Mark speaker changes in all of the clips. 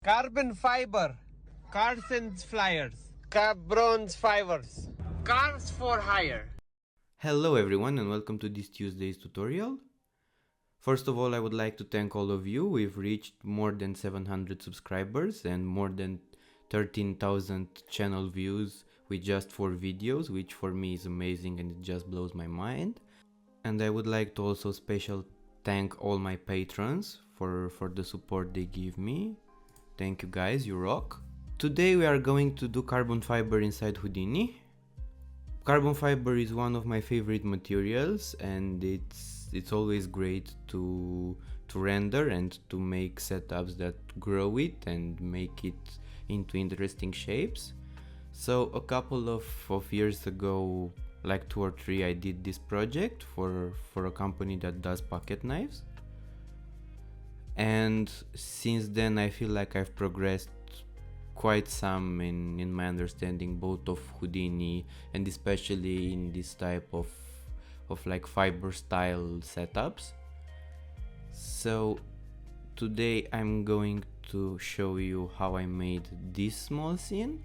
Speaker 1: Carbon fiber, cars and flyers, bronze fibers, cars for hire.
Speaker 2: Hello everyone and welcome to this Tuesday's tutorial. First of all, I would like to thank all of you. We've reached more than 700 subscribers and more than 13,000 channel views with just 4 videos, which for me is amazing and it just blows my mind. And I would like to also special thank all my patrons for the support they give me. Thank you guys, you rock. Today we are going to do carbon fiber inside Houdini. Carbon fiber is one of my favorite materials and it's always great to render and to make setups that grow it and make it into interesting shapes. So a couple of years ago, like 2 or 3, I did this project for a company that does pocket knives. And since then I feel like I've progressed quite some in my understanding both of Houdini and especially in this type of like fiber style setups. So today I'm going to show you how I made this small scene.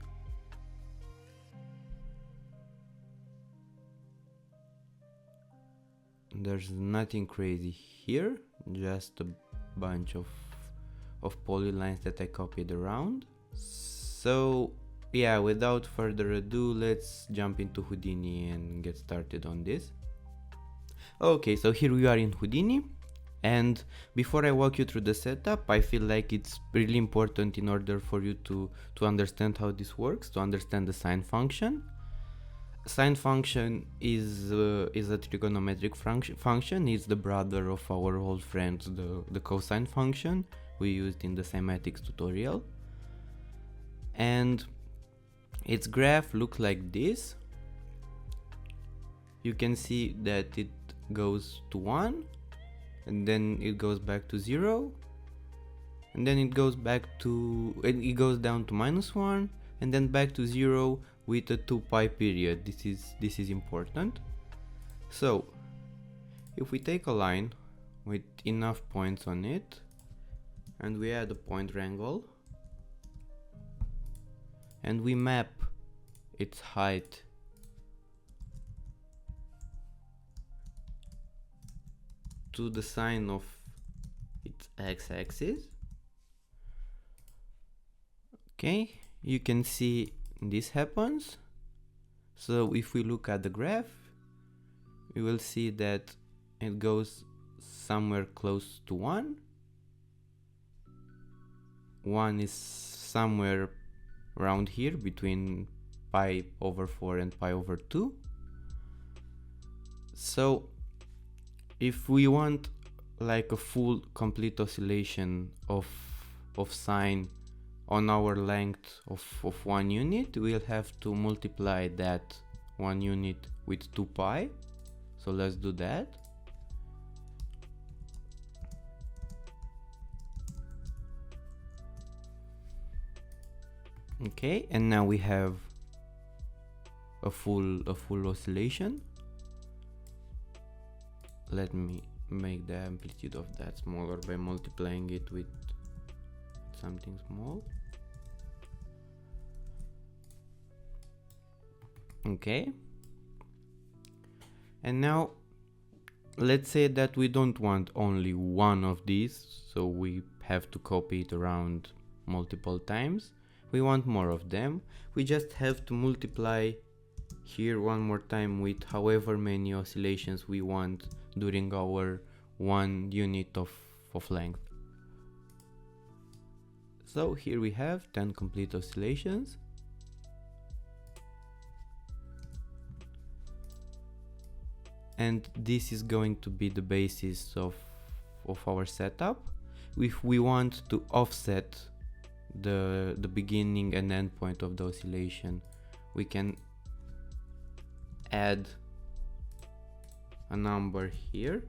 Speaker 2: There's nothing crazy here, just a bunch of polylines that I copied around. So yeah, without further ado, let's jump into Houdini and get started on this. Okay, so here we are in Houdini, and before I walk you through the setup, I feel like it's really important in order for you to understand how this works, to understand the sine function. Sine function is a trigonometric function. It's the brother of our old friend, the cosine function we used in the cymatics tutorial. And its graph looks like this. You can see that it goes to 1 and then it goes back to 0 and then it goes back to, it goes down to -1 and then back to 0 with a 2 pi period. This is important. So if we take a line with enough points on it and we add a point wrangle and we map its height to the sine of its x-axis, okay, you can see this happens. So if we look at the graph, we will see that it goes somewhere close to 1. 1 is somewhere around here between pi over 4 and pi over 2. So if we want like a full complete oscillation of sine on our length of 1 unit, we'll have to multiply that 1 unit with 2 pi. So let's do that. Okay, and now we have a full oscillation. Let me make the amplitude of that smaller by multiplying it with something small. Okay, and now let's say that we don't want only one of these, so we have to copy it around multiple times. We want more of them. We just have to multiply here one more time with however many oscillations we want during our 1 unit of length. So here we have 10 complete oscillations. And this is going to be the basis of our setup. If we want to offset the beginning and end point of the oscillation, we can add a number here.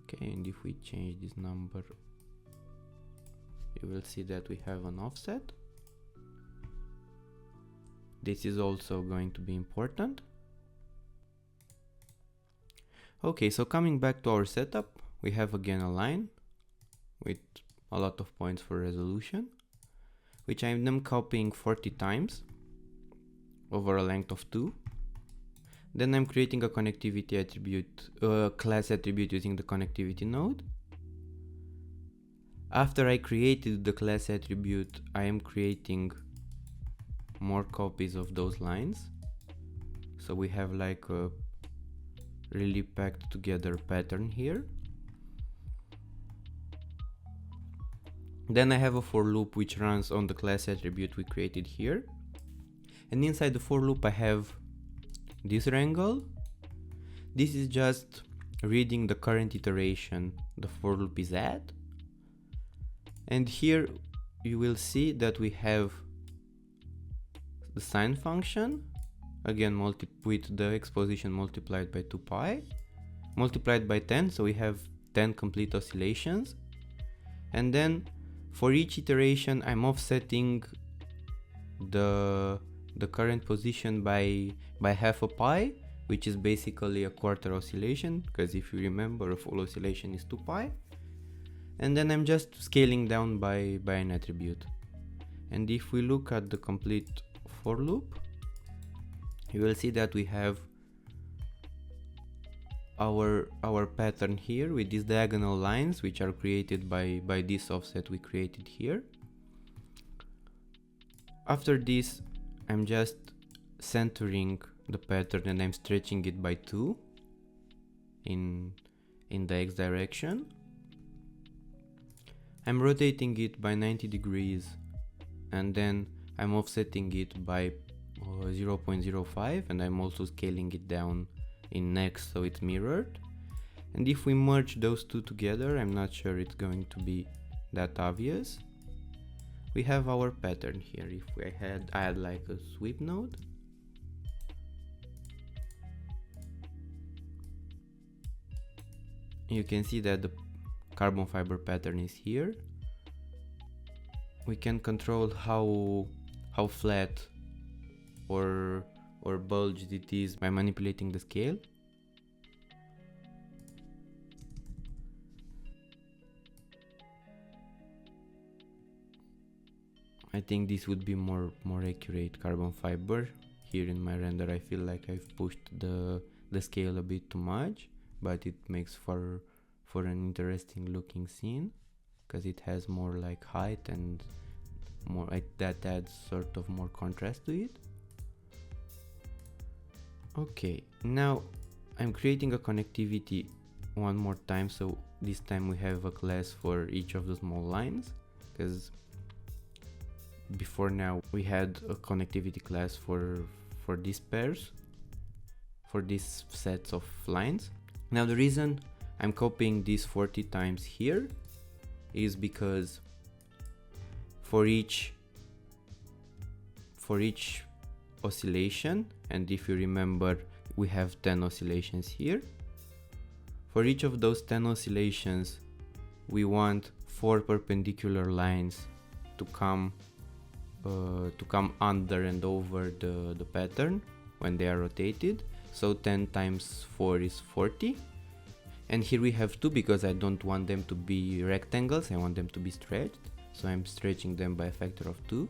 Speaker 2: Okay, and if we change this number, you will see that we have an offset. This is also going to be important. Okay, so coming back to our setup, we have again a line with a lot of points for resolution, which I am copying 40 times over a length of 2. Then I'm creating a connectivity attribute, class attribute using the connectivity node. After I created the class attribute, I am creating more copies of those lines. So we have like a really packed together pattern here. Then I have a for loop which runs on the class attribute we created here. And inside the for loop I have this wrangle. This is just reading the current iteration the for loop is at. And here you will see that we have the sine function, again with the exposition multiplied by 2 pi, multiplied by 10, so we have 10 complete oscillations. And then for each iteration I'm offsetting the current position by half a pi, which is basically a quarter oscillation, because if you remember a full oscillation is 2 pi. And then I'm just scaling down by an attribute. And if we look at the complete for loop, you will see that we have our pattern here with these diagonal lines which are created by this offset we created here. After this, I'm just centering the pattern and I'm stretching it by 2 in the x direction. I'm rotating it by 90 degrees and then I'm offsetting it by 0.05, and I'm also scaling it down in x so it's mirrored. And if we merge those two together, I'm not sure it's going to be that obvious. We have our pattern here. If we add like a sweep node, you can see that the carbon fiber pattern is here. We can control how flat or bulged it is by manipulating the scale. I think this would be more accurate carbon fiber. Here in my render I feel like I've pushed the scale a bit too much, but it makes for an interesting looking scene because it has more like height and more that adds sort of more contrast to it. Okay, now I'm creating a connectivity one more time, so this time we have a class for each of the small lines, because before now we had a connectivity class for these pairs, for these sets of lines. Now the reason I'm copying this 40 times here is because for each oscillation, and if you remember we have 10 oscillations here, for each of those 10 oscillations we want 4 perpendicular lines to come under and over the pattern when they are rotated. So 10 times 4 is 40, and here we have 2 because I don't want them to be rectangles, I want them to be stretched, so I'm stretching them by a factor of 2.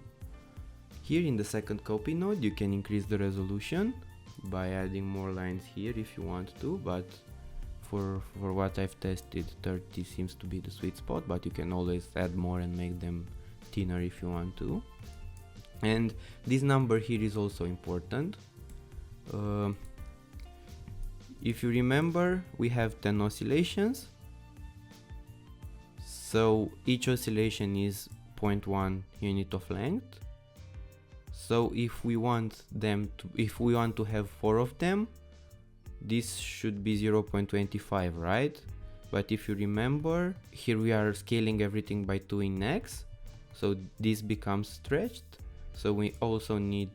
Speaker 2: Here in the second copy node you can increase the resolution by adding more lines here if you want to, but for what I've tested 30 seems to be the sweet spot, but you can always add more and make them thinner if you want to. And this number here is also important. If you remember, we have 10 oscillations, so each oscillation is 0.1 unit of length. So if we want to have 4 of them, this should be 0.25, right? But if you remember, here we are scaling everything by 2 in x, so this becomes stretched. So we also need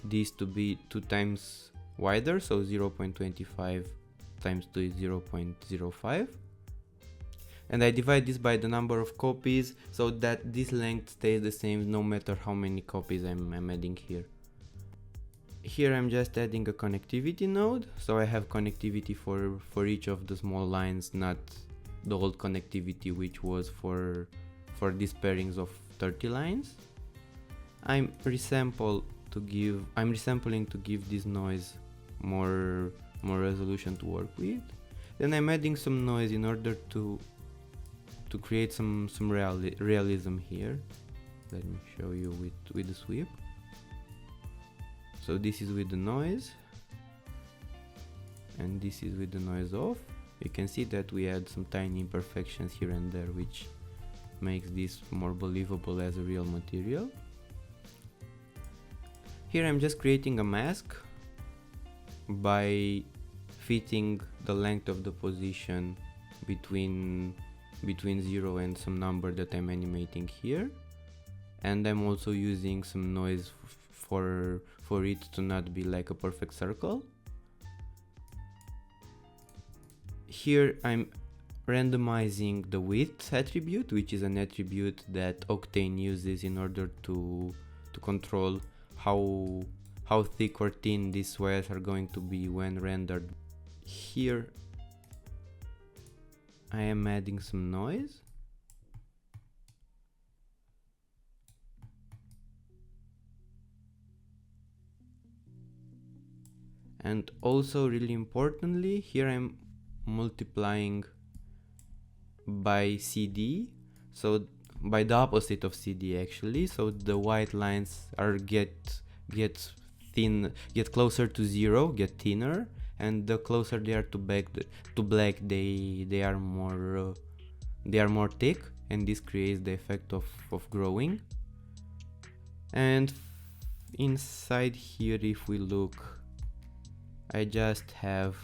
Speaker 2: this to be 2 times wider, so 0.25 times 2 is 0.05. And I divide this by the number of copies so that this length stays the same no matter how many copies I'm adding here. Here I'm just adding a connectivity node, so I have connectivity for each of the small lines, not the old connectivity which was for these pairings of 30 lines. I'm resampling to give this noise more resolution to work with. Then I'm adding some noise in order to create some realism here. Let me show you with the sweep. So this is with the noise, and this is with the noise off. You can see that we add some tiny imperfections here and there, which makes this more believable as a real material. Here I'm just creating a mask by fitting the length of the position between 0 and some number that I'm animating here, and I'm also using some noise for it to not be like a perfect circle. Here I'm randomizing the width attribute, which is an attribute that Octane uses in order to control how thick or thin these wires are going to be when rendered. Here I am adding some noise. And also, really importantly, here I'm multiplying by CD, so by the opposite of CD actually, so the white lines are get closer to 0, get thinner, and the closer they are to black they are more thick, and this creates the effect of growing. And inside here, if we look, I just have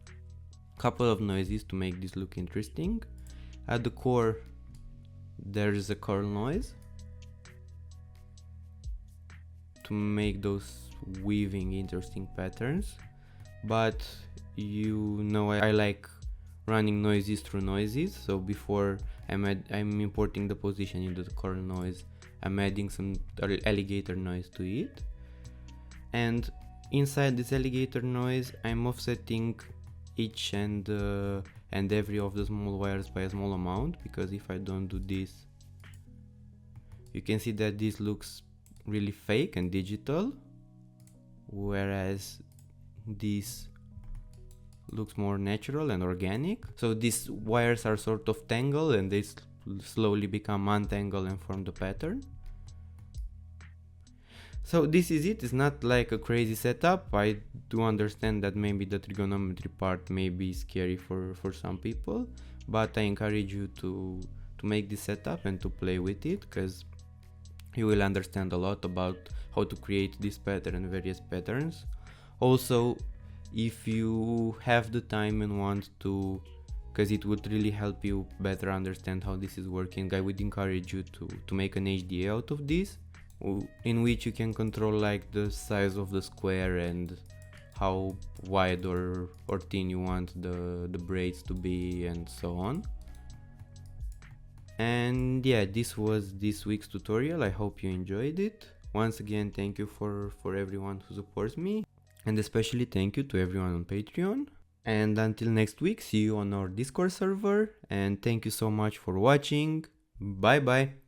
Speaker 2: a couple of noises to make this look interesting. At the core there is a curl noise to make those weaving interesting patterns, but you know I like running noises through noises, so before I'm importing the position into the curl noise, I'm adding some alligator noise to it, and inside this alligator noise I'm offsetting each and every of the small wires by a small amount, because if I don't do this, you can see that this looks really fake and digital, whereas this looks more natural and organic. So these wires are sort of tangled and they slowly become untangled and form the pattern. So this is it. It's not like a crazy setup. I do understand that maybe the trigonometry part may be scary for some people, but I encourage you to make this setup and to play with it, because you will understand a lot about how to create this pattern and various patterns. Also, if you have the time and want to, because it would really help you better understand how this is working, I would encourage you to make an HDA out of this, in which you can control like the size of the square and how wide or thin you want the braids to be, and so on. And yeah, this was this week's tutorial. I hope you enjoyed it. Once again, thank you for everyone who supports me, and especially thank you to everyone on Patreon. And until next week, see you on our Discord server, and thank you so much for watching. Bye bye.